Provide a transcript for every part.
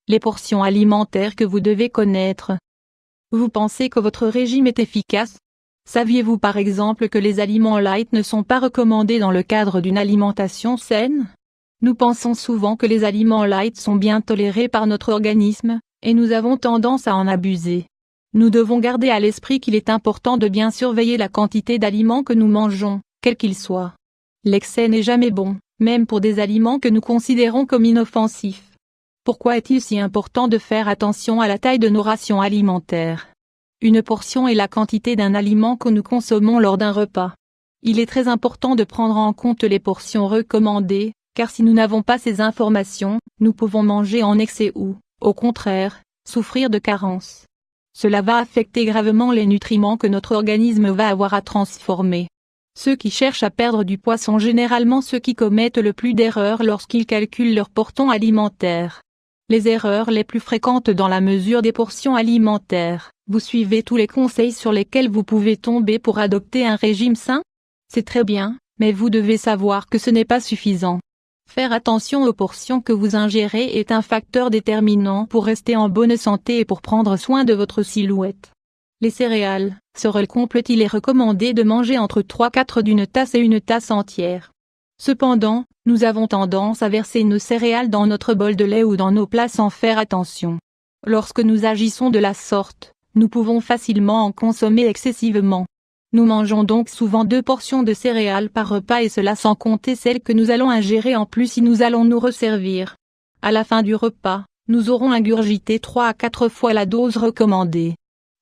Les portions alimentaires que vous devez connaître. Vous pensez que votre régime est efficace? Saviez-vous par exemple que les aliments light ne sont pas recommandés dans le cadre d'une alimentation saine? Nous pensons souvent que les aliments light sont bien tolérés par notre organisme, et nous avons tendance à en abuser. Nous devons garder à l'esprit qu'il est important de bien surveiller la quantité d'aliments que nous mangeons, quels qu'ils soient. L'excès n'est jamais bon, même pour des aliments que nous considérons comme inoffensifs. Pourquoi est-il si important de faire attention à la taille de nos rations alimentaires? Une portion est la quantité d'un aliment que nous consommons lors d'un repas. Il est très important de prendre en compte les portions recommandées, car si nous n'avons pas ces informations, nous pouvons manger en excès ou, au contraire, souffrir de carences. Cela va affecter gravement les nutriments que notre organisme va avoir à transformer. Ceux qui cherchent à perdre du poids sont généralement ceux qui commettent le plus d'erreurs lorsqu'ils calculent leur portion alimentaire. Les erreurs les plus fréquentes dans la mesure des portions alimentaires. Vous suivez tous les conseils sur lesquels vous pouvez tomber pour adopter un régime sain? C'est très bien, mais vous devez savoir que ce n'est pas suffisant. Faire attention aux portions que vous ingérez est un facteur déterminant pour rester en bonne santé et pour prendre soin de votre silhouette. Les céréales, seraient complètes. Il est recommandé de manger entre 3/4 d'une tasse et une tasse entière. Cependant, nous avons tendance à verser nos céréales dans notre bol de lait ou dans nos plats sans faire attention. Lorsque nous agissons de la sorte, nous pouvons facilement en consommer excessivement. Nous mangeons donc souvent 2 portions de céréales par repas et cela sans compter celles que nous allons ingérer en plus si nous allons nous resservir. À la fin du repas, nous aurons ingurgité 3 à 4 fois la dose recommandée.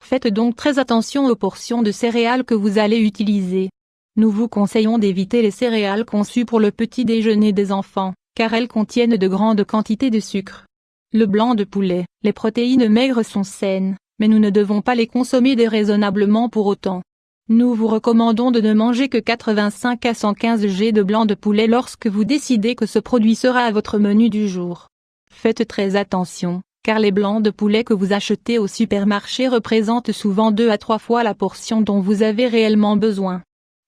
Faites donc très attention aux portions de céréales que vous allez utiliser. Nous vous conseillons d'éviter les céréales conçues pour le petit déjeuner des enfants, car elles contiennent de grandes quantités de sucre. Le blanc de poulet, les protéines maigres sont saines, mais nous ne devons pas les consommer déraisonnablement pour autant. Nous vous recommandons de ne manger que 85 à 115 g de blanc de poulet lorsque vous décidez que ce produit sera à votre menu du jour. Faites très attention, car les blancs de poulet que vous achetez au supermarché représentent souvent 2 à 3 fois la portion dont vous avez réellement besoin.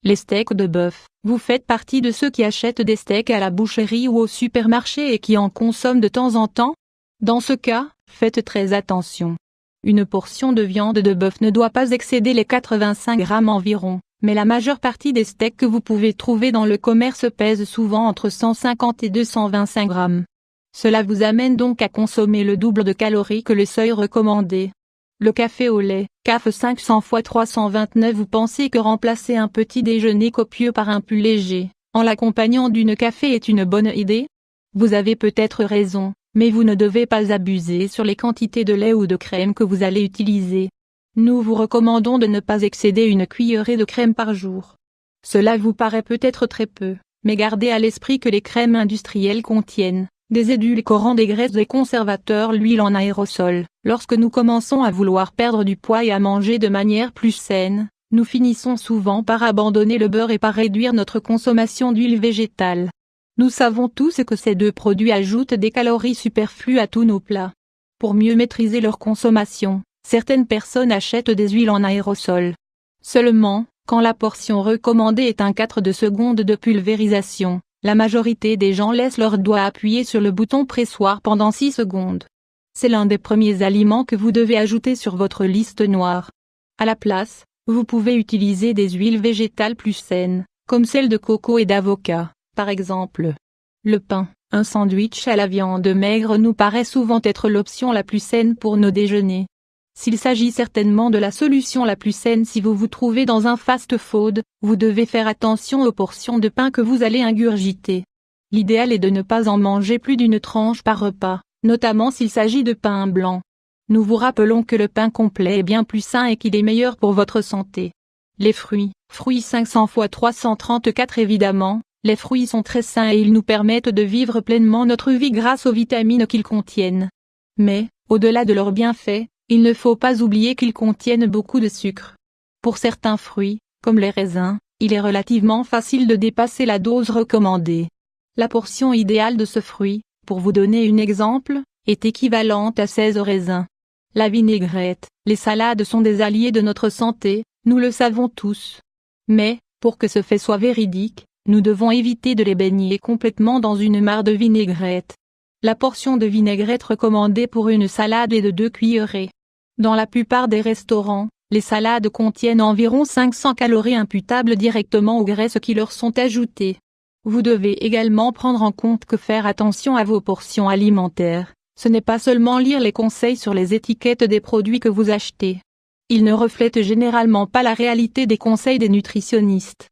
Les steaks de bœuf, vous faites partie de ceux qui achètent des steaks à la boucherie ou au supermarché et qui en consomment de temps en temps? Dans ce cas, faites très attention. Une portion de viande de bœuf ne doit pas excéder les 85 grammes environ, mais la majeure partie des steaks que vous pouvez trouver dans le commerce pèsent souvent entre 150 et 225 grammes. Cela vous amène donc à consommer le double de calories que le seuil recommandé. Le café au lait, CAF 500 x 329. Vous pensez que remplacer un petit déjeuner copieux par un plus léger, en l'accompagnant d'une café est une bonne idée? Vous avez peut-être raison, mais vous ne devez pas abuser sur les quantités de lait ou de crème que vous allez utiliser. Nous vous recommandons de ne pas excéder une cuillerée de crème par jour. Cela vous paraît peut-être très peu, mais gardez à l'esprit que les crèmes industrielles contiennent des édulcorants, des graisses, des conservateurs, l'huile en aérosol. Lorsque nous commençons à vouloir perdre du poids et à manger de manière plus saine, nous finissons souvent par abandonner le beurre et par réduire notre consommation d'huile végétale. Nous savons tous que ces 2 produits ajoutent des calories superflues à tous nos plats. Pour mieux maîtriser leur consommation, certaines personnes achètent des huiles en aérosol. Seulement, quand la portion recommandée est un 4 de seconde de pulvérisation, la majorité des gens laissent leurs doigts appuyés sur le bouton pressoir pendant 6 secondes. C'est l'un des premiers aliments que vous devez ajouter sur votre liste noire. À la place, vous pouvez utiliser des huiles végétales plus saines, comme celles de coco et d'avocat, par exemple. Le pain, un sandwich à la viande maigre nous paraît souvent être l'option la plus saine pour nos déjeuners. S'il s'agit certainement de la solution la plus saine si vous vous trouvez dans un fast-food, vous devez faire attention aux portions de pain que vous allez ingurgiter. L'idéal est de ne pas en manger plus d'une tranche par repas, notamment s'il s'agit de pain blanc. Nous vous rappelons que le pain complet est bien plus sain et qu'il est meilleur pour votre santé. Les fruits 500 x 334. Évidemment, les fruits sont très sains et ils nous permettent de vivre pleinement notre vie grâce aux vitamines qu'ils contiennent. Mais, au-delà de leurs bienfaits, il ne faut pas oublier qu'ils contiennent beaucoup de sucre. Pour certains fruits, comme les raisins, il est relativement facile de dépasser la dose recommandée. La portion idéale de ce fruit, pour vous donner un exemple, est équivalente à 16 raisins. La vinaigrette, les salades sont des alliés de notre santé, nous le savons tous. Mais, pour que ce fait soit véridique, nous devons éviter de les baigner complètement dans une mare de vinaigrette. La portion de vinaigrette recommandée pour une salade est de 2 cuillerées. Dans la plupart des restaurants, les salades contiennent environ 500 calories imputables directement aux graisses qui leur sont ajoutées. Vous devez également prendre en compte que faire attention à vos portions alimentaires, ce n'est pas seulement lire les conseils sur les étiquettes des produits que vous achetez. Ils ne reflètent généralement pas la réalité des conseils des nutritionnistes.